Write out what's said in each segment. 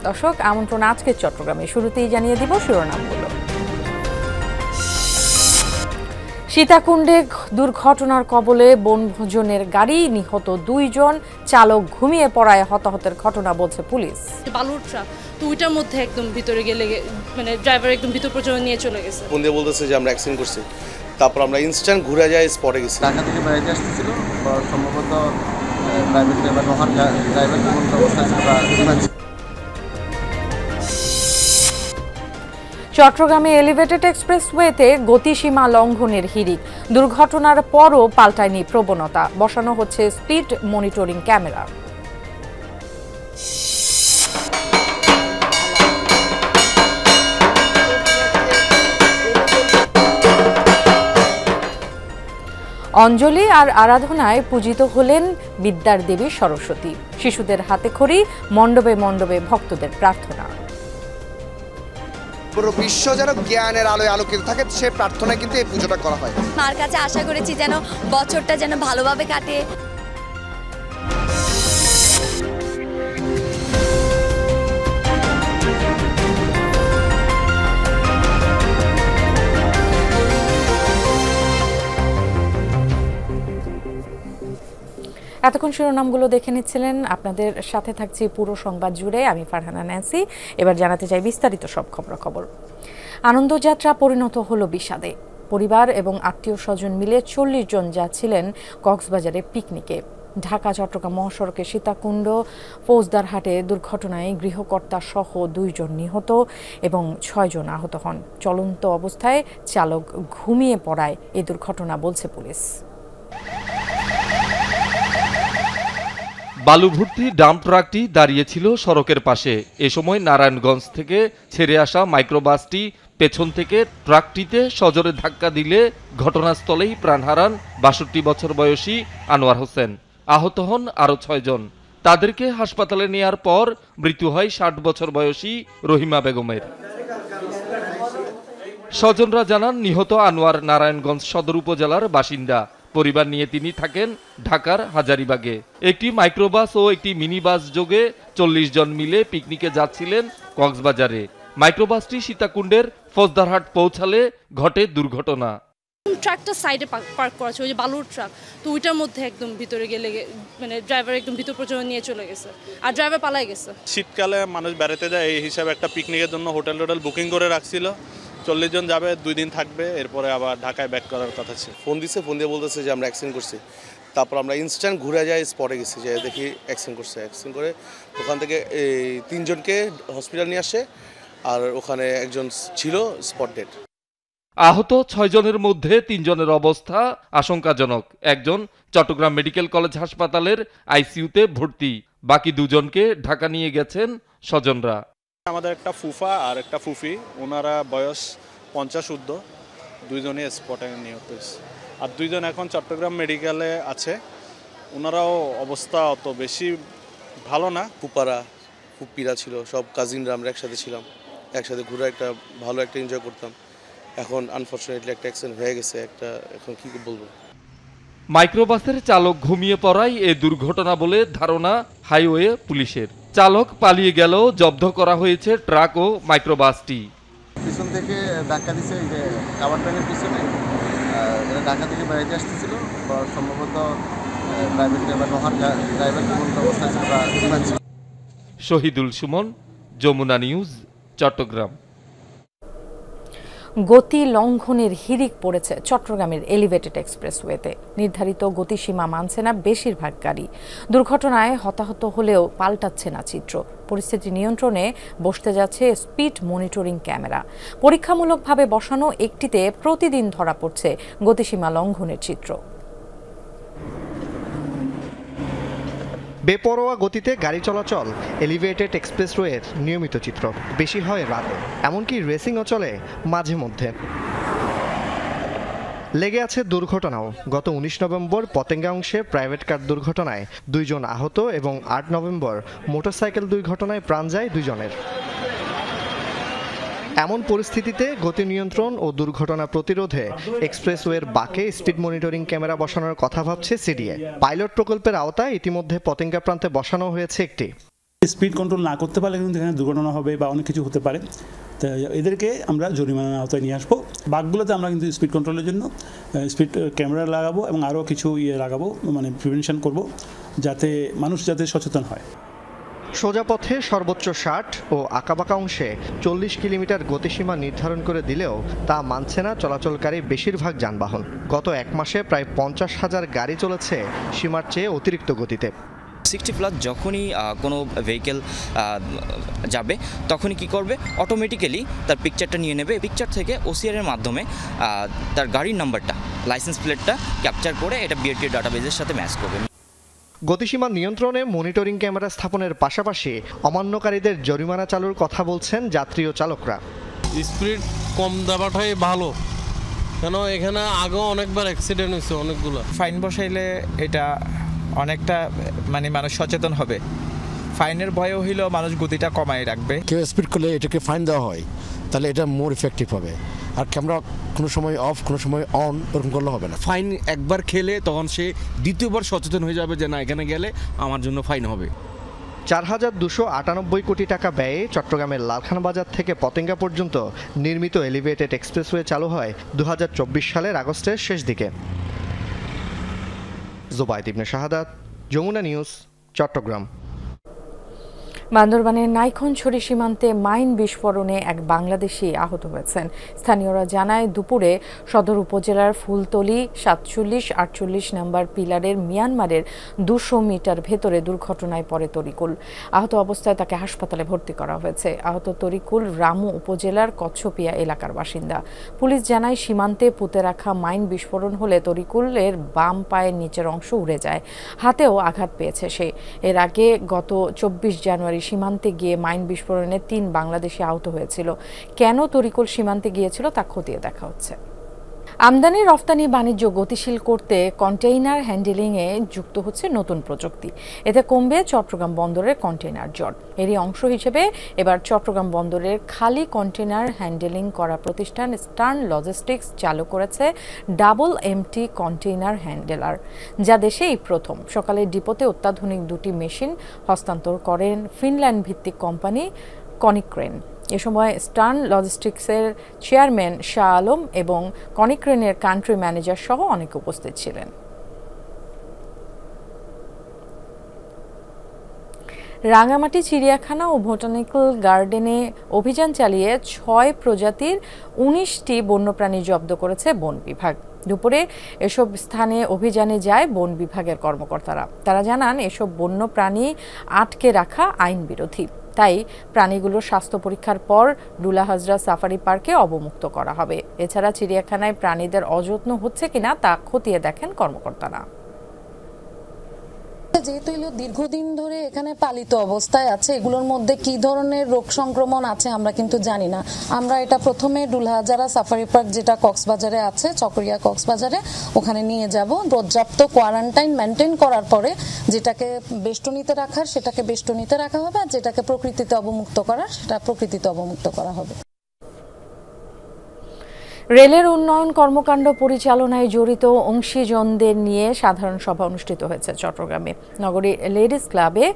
দর্শক, আমন্ত্রণ আজকের চট্টগ্রামে। শুরুতেই জানিয়ে দিব শিরোনামগুলো। সীতাকুণ্ডে দুর্ঘটনার কবলে বনভোজনের গাড়ি, নিহত 2 জন, চালক ঘুমিয়ে পড়ায় হতাহতের ঘটনা বলছে পুলিশ। বালুর ট্রাক তো ওইটার মধ্যে একদম ভিতরে গেলে মানে ড্রাইভার একদম ভিতর পর্যন্ত নিয়ে চলে গেছে। ফোন দিয়ে বলতেছে যে আমরা অ্যাক্সিডেন্ট করছি। তারপর আমরা ইনস্ট্যান্ট ঘুরে যাই, স্পটে গেছি। ঢাকা থেকে বেড়াইতে আসতেছিল, সম্ভবত প্রাইভেট ড্রাইভার নোহার ড্রাইভার কোন অবস্থায় ছিল বা চট্টগ্রামে এলিভেটেড এক্সপ্রেসওয়েতে গতিসীমা লঙ্ঘনের হিড়িক। দুর্ঘটনার পরও পাল্টায়নি প্রবণতা, বসানো হচ্ছে স্পিড মনিটরিং ক্যামেরা। অঞ্জলি আর আরাধনায় পূজিত হলেন বিদ্যার দেবী সরস্বতী। শিশুদের হাতে খড়ি, মণ্ডপে মণ্ডপে ভক্তদের প্রার্থনা। পুরো বিশ্ব যেন জ্ঞানের আলোয় আলোকিত থাকে, সে প্রার্থনায় কিন্তু এই পুজোটা করা হয়। মার কাছে আশা করেছি যেন বছরটা যেন ভালোভাবে কাটে। এতক্ষণ শিরোনামগুলো দেখে নিচ্ছিলেন, আপনাদের সাথে থাকছি পুরো সংবাদ জুড়ে। আমি ফারহানা ন্যান্সি। এবার জানাতে চাই বিস্তারিত সব খবরাখবর। আনন্দযাত্রা পরিণত হলো বিষাদে। পরিবার এবং আত্মীয় স্বজন মিলে 40 জন যাচ্ছিলেন কক্সবাজারে পিকনিকে। ঢাকা চট্টগ্রাম মহাসড়কে সীতাকুণ্ড ফৌজদারহাটে দুর্ঘটনায় গৃহকর্তা সহ 2 জন নিহত এবং 6 জন আহত হন। চলন্ত অবস্থায় চালক ঘুমিয়ে পড়ায় এই দুর্ঘটনা বলছে পুলিশ। বালু ভর্তি ডাম্প ট্রাকটি দাঁড়িয়েছিল সড়কের পাশে। এ সময় নারায়ণগঞ্জ থেকে ছেড়ে আসা মাইক্রোবাসটি পেছন থেকে ট্রাকটিতে সজোরে ধাক্কা দিলে ঘটনাস্থলেই প্রাণ হারান 62 বছর বয়সী আনোয়ার হোসেন। আহত হন আরও 6 জন। তাদেরকে হাসপাতালে নেয়ার পর মৃত্যু হয় 60 বছর বয়সী রহিমা বেগমের। স্বজনরা জানান, নিহত আনোয়ার নারায়ণগঞ্জ সদর উপজেলার বাসিন্দা। পরিবার নিয়ে তিনি থাকেন ঢাকার হাজারীবাগে। একটি মাইক্রোবাস ও একটি মিনি বাস যোগে 40 জন মিলে পিকনিকে যাচ্ছিলেন কক্সবাজারে। মাইক্রোবাসটি সীতাকুণ্ডের ফৌজদারহাট পৌঁছালে ঘটে দুর্ঘটনা। ট্রাকটা সাইডে পার্ক করা ছিল, ওই যে বালুর ট্রাক তো ওইটার মধ্যে একদম ভিতরে গেলে মানে ড্রাইভার একদম ভিতর পর্যন্ত নিয়ে চলে গেছে আর ড্রাইভার পালাই গেছে। শীতকালে মানুষ বেড়াতে যায়, এই হিসাবে একটা পিকনিকের জন্য হোটেল বুকিং করে রাখছিল। 40 জন যাবে, 2 দিন থাকবে, এরপরে আবার ঢাকায় ব্যাক করার কথা ছিল। ফোন দিয়ে বলতেছে যে আমরা অ্যাক্সিডেন্ট করছি। তারপর আমরা ইনস্ট্যান্ট ঘুরে যাই, স্পটে গেছি, যে দেখি অ্যাক্সিডেন্ট করছে। অ্যাক্সিডেন্ট করে ওখান থেকে 3 জনকে হসপিটাল নিয়ে আসে, আর ওখানে একজন ছিল স্পট ডেড। আহত 6 জনের মধ্যে 3 জনের অবস্থা আশঙ্কাজনক। একজন চট্টগ্রাম মেডিকেল কলেজ হাসপাতালের আইসিইউতে ভর্তি। বাকি 2 জনকে ঢাকা নিয়ে গেছেন স্বজনরা। আমাদের একটা ফুফা আর একটা ফুফি, ওনারা বয়স 50 ঊর্ধ্ব, 2 জনই স্পটে নিহত হয়েছে। আর 2 জন এখন চট্টগ্রাম মেডিকেলে আছে। ওনারাও অবস্থা অত বেশি ভালো না। ফুপিরা ছিল, সব কাজিনরা আমরা একসাথে ছিলাম, একসাথে ঘুরে একটা ভালো একটা এনজয় করতাম। এখন আনফরচুনেটলি একটা অ্যাক্সিডেন্ট হয়ে গেছে। এখন কি বলবো। মাইক্রোবাসের চালক ঘুমিয়ে পড়ায় এ দুর্ঘটনা বলে ধারণা হাইওয়ে পুলিশের। চালক পালিয়ে গেলেও জব্দ করা হয়েছে ট্রাক ও মাইক্রোবাসটি। পিছন থেকে ধাক্কা দিছে, এই যে কাভার ট্রেনের পিছনে। ঢাকা থেকে বেড়াইতে আসতেছিল, সম্ভবত প্রাইভেট ড্রাইভার নোহার ড্রাইভার কোন অবস্থায় ছিল বা শহীদুল সুমন, যমুনা নিউজ, চট্টগ্রাম। গতি লঙ্ঘনের হিড়িক পড়েছে চট্টগ্রামের এলিভেটেড এক্সপ্রেসওয়েতে। নির্ধারিত গতিসীমা মানছে না বেশিরভাগ গাড়ি। দুর্ঘটনায় হতাহত হলেও পাল্টাচ্ছে না চিত্র। পরিস্থিতি নিয়ন্ত্রণে বসতে যাচ্ছে স্পিড মনিটরিং ক্যামেরা। পরীক্ষামূলকভাবে বসানো একটিতে প্রতিদিন ধরা পড়ছে গতিসীমা লঙ্ঘনের চিত্র। বেপরোয়া গতিতে গাড়ি চলাচল এলিভেটেড এক্সপ্রেসওয়ের নিয়মিত চিত্র। বেশি হয় রাতে, এমনকি রেসিংও চলে মাঝে মধ্যে। লেগে আছে দুর্ঘটনাও। গত 19 নভেম্বর পতেঙ্গা অংশে প্রাইভেট কার দুর্ঘটনায় 2 জন আহত এবং 8 নভেম্বর মোটরসাইকেল দুর্ঘটনায় প্রাণ যায় 2 জনের। এমন পরিস্থিতিতে গতি নিয়ন্ত্রণ ও দুর্ঘটনা প্রতিরোধে এক্সপ্রেসওয়ের বাঁকে স্পিড মনিটরিং ক্যামেরা বসানোর কথা ভাবছে সিডিএ। পাইলট প্রকল্পের আওতায় ইতিমধ্যে পতেঙ্গা প্রান্তে বসানো হয়েছে একটি। স্পিড কন্ট্রোল না করতে পারলে কিন্তু এখানে দুর্ঘটনা হবে বা অনেক কিছু হতে পারে। তো এদেরকে আমরা জরিমানার আওতায় নিয়ে আসবো। বাগগুলোতে আমরা কিন্তু স্পিড কন্ট্রোলের জন্য স্পিড ক্যামেরা লাগাবো এবং আরও কিছু লাগাবো, মানে প্রিভেনশন করব, যাতে মানুষ যাতে সচেতন হয়। সোজা পথে সর্বোচ্চ 60 ও আঁকাবাঁকা অংশে 40 কিলোমিটার গতিসীমা নির্ধারণ করে দিলেও তা মানছে না চলাচলকারী বেশিরভাগ যানবাহন। গত এক মাসে প্রায় 50,000 গাড়ি চলেছে সীমার চেয়ে অতিরিক্ত গতিতে। 60+ যখনই কোনো ভেহিকেল যাবে তখনই কি করবে, অটোমেটিক্যালি তার পিকচারটা নিয়ে নেবে। পিকচার থেকে ওসিআর এর মাধ্যমে তার গাড়ির নাম্বারটা, লাইসেন্স প্লেটটা ক্যাপচার করে এটা বিআরটি ডাটাবেজের সাথে ম্যাচ করবে। গতিসীমা নিয়ন্ত্রণে মনিটরিং ক্যামেরা স্থাপনের পাশাপাশি অমান্যকারীদের জরিমানা চালুর কথা বলছেন যাত্রী ও চালকরা। স্পিড কম দেওয়াটাই ভালো, কেন এখানে আগেও অনেকবার অ্যাক্সিডেন্ট হয়েছে অনেকগুলো। ফাইন বসাইলে এটা অনেকটা মানে মানুষ সচেতন হবে। ফাইনের ভয়ও হইলেও মানুষ গতিটা কমায় রাখবে। কেউ স্পিড করলে এটাকে ফাইন দেওয়া হয়, তাহলে এটা মোর ইফেক্টিভ হবে। আর ক্যামেরা কোনো সময় অফ কোনো সময় অন ওরকম করলে হবে না। ফাইন একবার খেলে তখন সে দ্বিতীয়বার সচেতন হয়ে যাবে যে না, এখানে গেলে আমার জন্য ফাইন হবে। 4,298 কোটি টাকা ব্যয়ে চট্টগ্রামের লালখান বাজার থেকে পতেঙ্গা পর্যন্ত নির্মিত এলিভেটেড এক্সপ্রেসওয়ে চালু হয় 2024 সালের আগস্টের শেষ দিকে। জুবাইদ ইবনে শাহাদাত, যমুনা নিউজ, চট্টগ্রাম। বান্দরবানের নাইখনছড়ি সীমান্তে মাইন বিস্ফোরণে এক বাংলাদেশি আহত হয়েছেন। স্থানীয়রা জানায় দুপুরে সদর উপজেলার ফুলতলি 47-48 নম্বর পিলারের মিয়ানমারের 200 মিটার ভেতরে দুর্ঘটনায় পড়ে তরিকুল। আহত অবস্থায় তাকে হাসপাতালে ভর্তি করা হয়েছে। আহত তরিকুল রামু উপজেলার কচ্ছপিয়া এলাকার বাসিন্দা। পুলিশ জানায় সীমান্তে পুঁতে রাখা মাইন বিস্ফোরণ হলে তরিকুলের বাম পায়ের নিচের অংশ উড়ে যায়, হাতেও আঘাত পেয়েছে সে। এর আগে গত 24 জানুয়ারি সীমান্তে গিয়ে মাইন বিস্ফোরণে 3 বাংলাদেশি আহত হয়েছিল। কেন তরিকুল সীমান্তে গিয়েছিল তা খতিয়ে দেখা হচ্ছে। আমদানি রফতানি বাণিজ্য গতিশীল করতে কন্টেইনার হ্যান্ডেলিংয়ে যুক্ত হচ্ছে নতুন প্রযুক্তি। এতে কমবে চট্টগ্রাম বন্দরের কন্টেইনার জট। এরই অংশ হিসেবে এবার চট্টগ্রাম বন্দরের খালি কন্টেইনার হ্যান্ডেলিং করা প্রতিষ্ঠান স্টার্ন লজিস্টিক্স চালু করেছে ডাবল এমটি কন্টেইনার হ্যান্ডেলার, যা দেশে এই প্রথম। সকালে ডিপোতে অত্যাধুনিক 2টি মেশিন হস্তান্তর করেন ফিনল্যান্ড ভিত্তিক কোম্পানি কনিক্রেন। এ সময় স্টার্ন লজিস্টিক্সের চেয়ারম্যান শাহ আলম এবং কনিক্রেনের কান্ট্রি ম্যানেজার সহ অনেকে উপস্থিত ছিলেন। রাঙামাটি চিড়িয়াখানা ও বোটানিক্যাল গার্ডেনে অভিযান চালিয়ে 6 প্রজাতির 19টি বন্যপ্রাণী জব্দ করেছে বন বিভাগ। দুপুরে এসব স্থানে অভিযানে যায় বন বিভাগের কর্মকর্তারা। তারা জানান এসব বন্যপ্রাণী আটকে রাখা আইন বিরোধী, তাই প্রাণীগুলোর স্বাস্থ্য পরীক্ষার পর ডুলা হাজরা সাফারি পার্কে অবমুক্ত করা হবে। এছাড়া চিড়িয়াখানায় প্রাণীদের অযত্ন হচ্ছে কিনা তা খতিয়ে দেখেন কর্মকর্তারা। যেহেতু এগুলো দীর্ঘদিন ধরে এখানে পালিত অবস্থায় আছে, এগুলোর মধ্যে কি ধরনের রোগ সংক্রমণ আছে আমরা কিন্তু জানি না। আমরা এটা প্রথমে ডুলহাজারা সাফারি পার্ক, যেটা কক্সবাজারে আছে, চকরিয়া কক্সবাজারে, ওখানে নিয়ে যাব। পর্যাপ্ত কোয়ারেন্টাইন মেনটেন করার পরে যেটাকে বেষ্টনীতে রাখার সেটাকে বেষ্টনীতে রাখা হবে, আর যেটাকে প্রকৃতিতে অবমুক্ত করার সেটা প্রকৃতিতে অবমুক্ত করা হবে। রেলের উন্নয়ন কর্মকাণ্ড পরিচালনায় জড়িত অংশীজনদের নিয়ে সাধারণ সভা অনুষ্ঠিত হয়েছে চট্টগ্রামে। নগরীর লেডিস ক্লাবে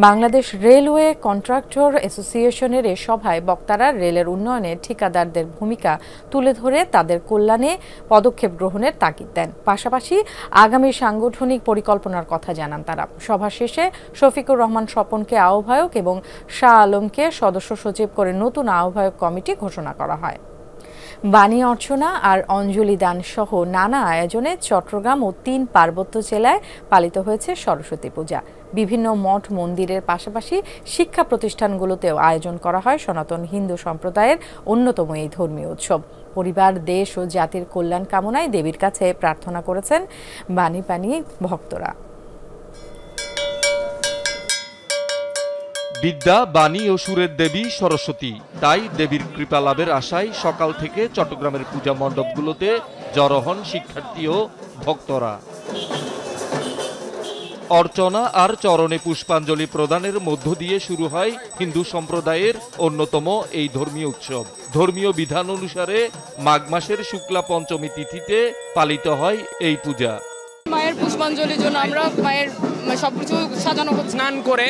বাংলাদেশ রেলওয়ে কন্ট্রাক্টর অ্যাসোসিয়েশনের এ সভায় বক্তারা রেলের উন্নয়নে ঠিকাদারদের ভূমিকা তুলে ধরে তাদের কল্যাণে পদক্ষেপ গ্রহণের তাগিদ দেন। পাশাপাশি আগামী সাংগঠনিক পরিকল্পনার কথা জানান তারা। সভা শেষে শফিকুর রহমান স্বপনকে আহ্বায়ক এবং শাহ আলমকে সদস্য সচিব করে নতুন আহ্বায়ক কমিটি ঘোষণা করা হয়। বাণী অর্চনা আর অঞ্জলি দান সহ নানা আয়োজনে চট্টগ্রাম ও 3 পার্বত্য জেলায় পালিত হয়েছে সরস্বতী পূজা। বিভিন্ন মঠ মন্দিরের পাশাপাশি শিক্ষা প্রতিষ্ঠানগুলোতেও আয়োজন করা হয় সনাতন হিন্দু সম্প্রদায়ের অন্যতম এই ধর্মীয় উৎসব। পরিবার, দেশ ও জাতির কল্যাণ কামনায় দেবীর কাছে প্রার্থনা করেছেন বাণী ভক্তরা। বিদ্যা, বাণী ও সুরের দেবী সরস্বতী, তাই দেবীর কৃপা লাভের আশায় সকাল থেকে চট্টগ্রামের পূজা মণ্ডপগুলোতে জড়ো হন শিক্ষার্থী ও ভক্তরা। অর্চনা আর চরণে পুষ্পাঞ্জলি প্রদানের মধ্য দিয়ে শুরু হয় হিন্দু সম্প্রদায়ের অন্যতম এই ধর্মীয় উৎসব। ধর্মীয় বিধান অনুসারে মাঘ মাসের শুক্লা পঞ্চমী তিথিতে পালিত হয় এই পূজা। মায়ের পুষ্পাঞ্জলির জন্য আমরা মায়ের সবকিছু সাজানো হচ্ছে। স্নান করে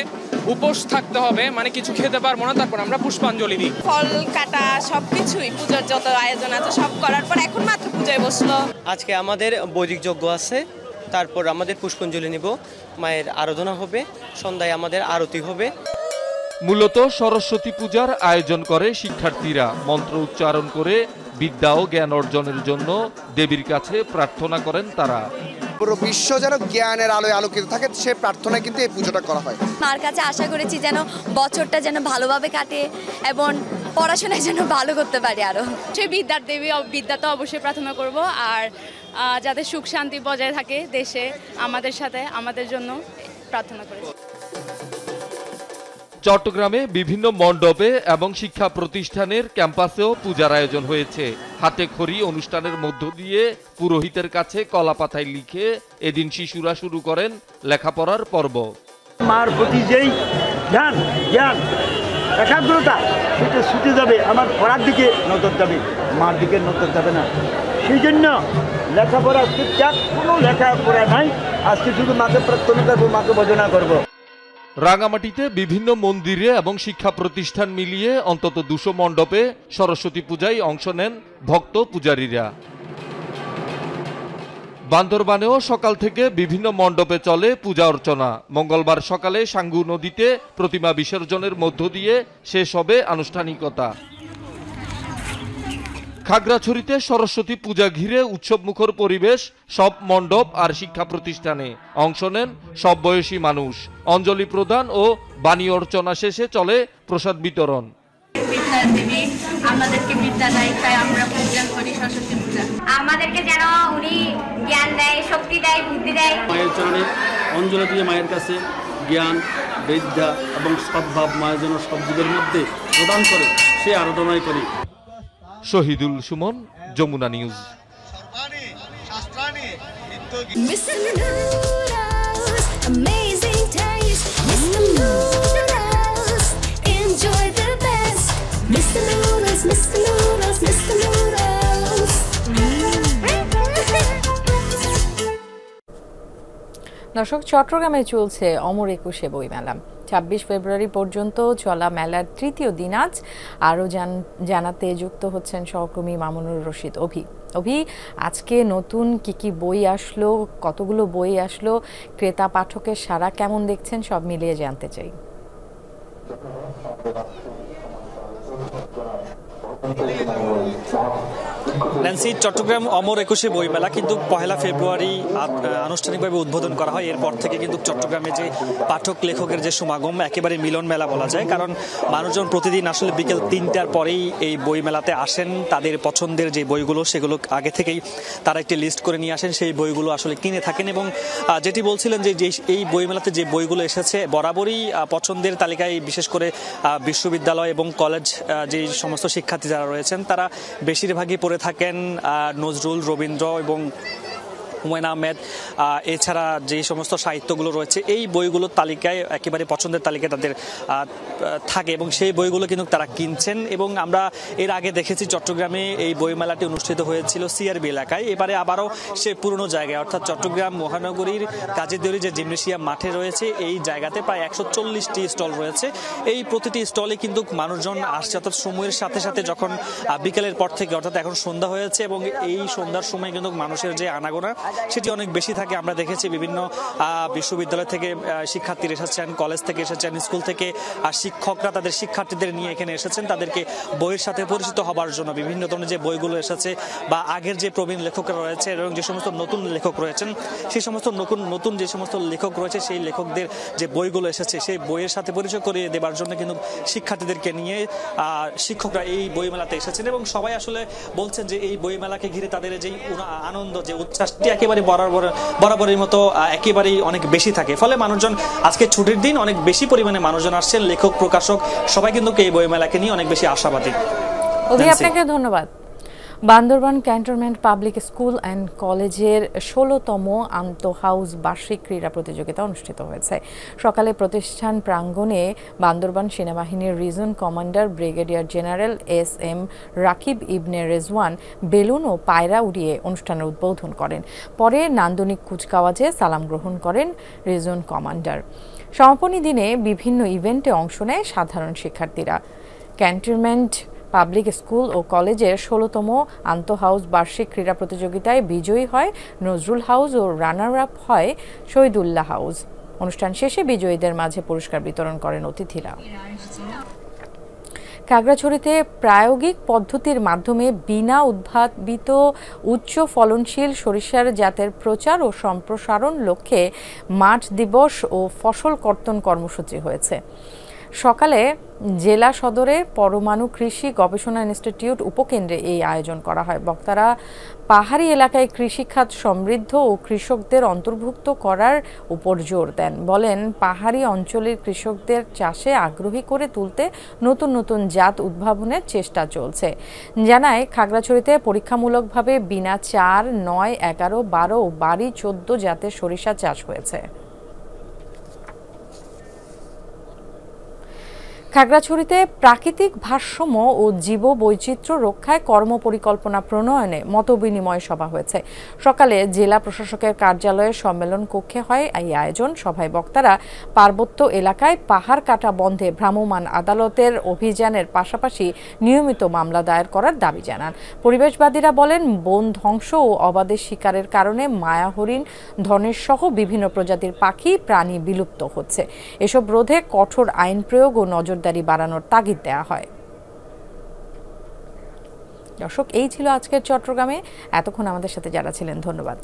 উপোস থাকতে হবে, মানে কিছু খেতে পারবো না, তারপর আমরা পুষ্পাঞ্জলি দিই। ফল কাটা সবকিছুই পূজার যত আয়োজন আছে সব করার পর এখন মাত্র পূজায় বসলো। আজকে আমাদের বৈদিক যজ্ঞ আছে, তারপর আমাদের পুষ্পাঞ্জলি নিব, মায়ের আরাধনা হবে, সন্ধ্যায় আমাদের আরতি হবে। মূলত সরস্বতী পূজার আয়োজন করে শিক্ষার্থীরা। মন্ত্র উচ্চারণ করে বিদ্যা ও জ্ঞান অর্জনের জন্য দেবীর কাছে প্রার্থনা করেন তারা। পুরো বিশ্ব যেন জ্ঞানের আলোয় আলোকিত থাকে, সে প্রার্থনায় কিন্তু এই পুজোটা করা হয়। মার কাছে আশা করেছি যেন বছরটা যেন ভালোভাবে কাটে এবং পড়াশোনায় যেন ভালো করতে পারি আরো। সেই বিদ্যার দেবী বিদ্যা তো অবশ্যই প্রার্থনা করব, আর যাতে সুখ শান্তি বজায় থাকে দেশে, আমাদের সাথে আমাদের জন্য প্রার্থনা করি। চট্টগ্রামে বিভিন্ন মণ্ডপে এবং শিক্ষা প্রতিষ্ঠানের ক্যাম্পাসেও পূজার আয়োজন হয়েছে। হাতে খড়ি অনুষ্ঠানের মধ্য দিয়ে পুরোহিতের কাছে কলাপাতায় লিখে এদিন শিশুরা শুরু করেন লেখাপড়ার পর্ব। মার প্রতি যেই জ্ঞান একাগ্রতা সেটা ছুটে যাবে, আমার পড়ার দিকে নজর যাবে, মার দিকে নজর যাবে না। সেই জন্য লেখাপড়া ঠিকঠাক কোনো লেখাপড়া নাই, আজকে শুধু মাকে প্রার্থনা করবো, মাকে ভজনা করবো। রাঙামাটিতে বিভিন্ন মন্দিরে এবং শিক্ষা প্রতিষ্ঠান মিলিয়ে অন্তত 200 মণ্ডপে সরস্বতী পূজায় অংশ নেন ভক্ত পূজারীরা। বান্দরবানেও সকাল থেকে বিভিন্ন মণ্ডপে চলে পূজা অর্চনা। মঙ্গলবার সকালে সাঙ্গু নদীতে প্রতিমা বিসর্জনের মধ্য দিয়ে শেষ হবে আনুষ্ঠানিকতা। খাগড়াছড়িতে সরস্বতী পূজা ঘিরে উৎসবমুখর পরিবেশ সব মণ্ডপ আর শিক্ষা প্রতিষ্ঠানে। অংশ নেন সব বয়সী মানুষ। অঞ্জলি প্রদান ও বাণী অর্চনা শেষে চলে প্রসাদ বিতরণ। আমাদেরকে বিদ্যা দেয়, তাই আমরা পূজা করি সরস্বতী পূজা। আমাদেরকে যেন উনি জ্ঞান দেয়, শক্তি দেয়, বুদ্ধি দেয়। মায়ের চরণে অঞ্জলি দিয়ে মায়ের কাছে জ্ঞান, বিদ্যা এবং সদ্ভাব মায়ের যেন সব যুগের মধ্যে প্রদান করে, সে আরাধনাই করি। শহীদুল সুমন, যমুনা নিউজ। দর্শক, চট্টগ্রামে চলছে অমর একুশে বইমেলা। 26 ফেব্রুয়ারি পর্যন্ত চলা মেলার তৃতীয় দিন আজ। আরও জানাতে যুক্ত হচ্ছেন সহকর্মী মামুনুর রশিদ অভি। আজকে নতুন কি বই আসলো, কতগুলো বই আসলো, ক্রেতা পাঠকের সাড়া কেমন দেখছেন, সব মিলিয়ে জানতে চাই। ন্যান্সি, চট্টগ্রাম অমর একুশে বইমেলা কিন্তু 1 ফেব্রুয়ারি আনুষ্ঠানিকভাবে উদ্বোধন করা হয়। এরপর থেকে কিন্তু চট্টগ্রামে যে পাঠক লেখকের যে সমাগম, একেবারে মিলন মেলা বলা যায়। কারণ মানুষজন প্রতিদিন আসলে বিকেল 3টার পরেই এই বইমেলাতে আসেন। তাদের পছন্দের যে বইগুলো সেগুলো আগে থেকেই তারা একটি লিস্ট করে নিয়ে আসেন, সেই বইগুলো আসলে কিনে থাকেন। এবং যেটি বলছিলেন যে এই বইমেলাতে যে বইগুলো এসেছে বরাবরই পছন্দের তালিকায়, বিশেষ করে বিশ্ববিদ্যালয় এবং কলেজ যে সমস্ত শিক্ষার্থী যারা রয়েছেন তারা বেশিরভাগই পড়ে থাকেন নজরুল, রবীন্দ্র এবং হুমায়ুন আহমেদ। এছাড়া যে সমস্ত সাহিত্যগুলো রয়েছে এই বইগুলোর তালিকায় একেবারে পছন্দের তালিকায় তাদের থাকে এবং সেই বইগুলো কিন্তু তারা কিনছেন। এবং আমরা এর আগে দেখেছি চট্টগ্রামে এই বইমেলাটি অনুষ্ঠিত হয়েছিল সিআরবি এলাকায়। এবারে আবারও সে পুরনো জায়গায়, অর্থাৎ চট্টগ্রাম মহানগরীর কাজীদেউরি যে জিমনেশিয়াম মাঠে রয়েছে এই জায়গাতে প্রায় 140টি স্টল রয়েছে। এই প্রতিটি স্টলে কিন্তু মানুষজন আসছে, অর্থাৎ সময়ের সাথে সাথে যখন বিকেলের পর থেকে, অর্থাৎ এখন সন্ধ্যা হয়েছে এবং এই সন্ধ্যার সময় কিন্তু মানুষের যে আনাগোনা সেটি অনেক বেশি থাকে। আমরা দেখেছি বিভিন্ন বিশ্ববিদ্যালয় থেকে শিক্ষার্থীরা এসেছেন, কলেজ থেকে এসেছেন, স্কুল থেকে শিক্ষকরা তাদের শিক্ষার্থীদের নিয়ে এখানে এসেছেন তাদেরকে বইয়ের সাথে পরিচিত হবার জন্য। বিভিন্ন ধরনের যে বইগুলো এসেছে বা আগের যে প্রবীণ লেখকরা রয়েছে এবং যে সমস্ত নতুন লেখক রয়েছেন, সেই সমস্ত নতুন যে সমস্ত লেখক রয়েছে সেই লেখকদের যে বইগুলো এসেছে সেই বইয়ের সাথে পরিচয় করিয়ে দেবার জন্য কিন্তু শিক্ষার্থীদেরকে নিয়ে শিক্ষকরা এই বইমেলাতে এসেছেন। এবং সবাই আসলে বলছেন যে এই বইমেলাকে ঘিরে তাদের যে আনন্দ, যে উচ্ছ্বাসটি একেবারে বরাবরের মতো একেবারেই অনেক বেশি থাকে। ফলে মানুষজন আজকে ছুটির দিন অনেক বেশি পরিমাণে মানুষজন আসছেন, লেখক প্রকাশক সবাই কিন্তু এই বইমেলাকে নিয়ে অনেক বেশি আশাবাদী। আপনাকে ধন্যবাদ। Bandarban cantonment public school and কলেজের 16তম আন্তঃহাউস বার্ষিক ক্রীড়া প্রতিযোগিতা অনুষ্ঠিত হয়েছে। সকালে প্রতিষ্ঠান প্রাঙ্গণে বান্দরবান সেনাবাহিনীর region commander brigadier general SM Rakib Ibne Rezwan বেলুন ও পায়রা উড়িয়ে অনুষ্ঠানের উদ্বোধন করেন। পরে নান্দনিক কুচকাওয়াজে সালাম গ্রহণ করেন রিজন কমান্ডার। সমাপনী দিনে বিভিন্ন ইভেন্টে অংশ নেয় সাধারণ শিক্ষার্থীরা। ক্যান্টনমেন্ট পাবলিক স্কুল ও কলেজের 16তম আন্তঃহাউস বার্ষিক ক্রীড়া প্রতিযোগিতায় বিজয়ী হয় নজরুল হাউস ও রানার আপ হয় শহীদুল্লাহ হাউস। অনুষ্ঠান শেষে বিজয়ীদের মাঝে পুরস্কার বিতরণ করেন অতিথিরা। খাগড়াছড়িতে প্রায়োগিক পদ্ধতির মাধ্যমে বিনা উদ্ভাবিত উচ্চ ফলনশীল সরিষার জাতের প্রচার ও সম্প্রসারণ লক্ষ্যে মাঠ দিবস ও ফসল কর্তন কর্মসূচি হয়েছে। সকালে জেলা সদরে পরমাণু কৃষি গবেষণা ইনস্টিটিউট উপকেন্দ্রে এই আয়োজন করা হয়। বক্তারা পাহাড়ি এলাকায় কৃষিখাত সমৃদ্ধ ও কৃষকদের অন্তর্ভুক্ত করার উপর জোর দেন। বলেন, পাহাড়ি অঞ্চলের কৃষকদের চাষে আগ্রহী করে তুলতে নতুন নতুন জাত উদ্ভাবনের চেষ্টা চলছে। জানায়, খাগড়াছড়িতে পরীক্ষামূলকভাবে বিনা 4, 9, 11, 12 ও বাড়ি 14 জাতের সরিষা চাষ হয়েছে। খাগড়াছড়িতে প্রাকৃতিক ভারসাম্য ও জীববৈচিত্র্য রক্ষায় কর্মপরিকল্পনা প্রণয়নে মতবিনিময় সভা হয়েছে। সকালে জেলা প্রশাসকের কার্যালয়ে সম্মেলন কক্ষে হয় এই আয়োজন। সভায় বক্তারা পার্বত্য এলাকায় পাহাড় কাটা বন্ধে ভ্রাম্যমাণ আদালতের অভিযানের পাশাপাশি নিয়মিত মামলা দায়ের করার দাবি জানান। পরিবেশবাদীরা বলেন, বন ধ্বংস ও অবাধে শিকারের কারণে মায়া হরিণ, ধনেশ সহ বিভিন্ন প্রজাতির পাখি প্রাণী বিলুপ্ত হচ্ছে। এসব রোধে কঠোর আইন প্রয়োগ ও নজরদারি বাড়ানোর তাগিদ দেওয়া হয়। দর্শক, এই ছিল আজকের চট্টগ্রামে। এতক্ষণ আমাদের সাথে যারা ছিলেন ধন্যবাদ।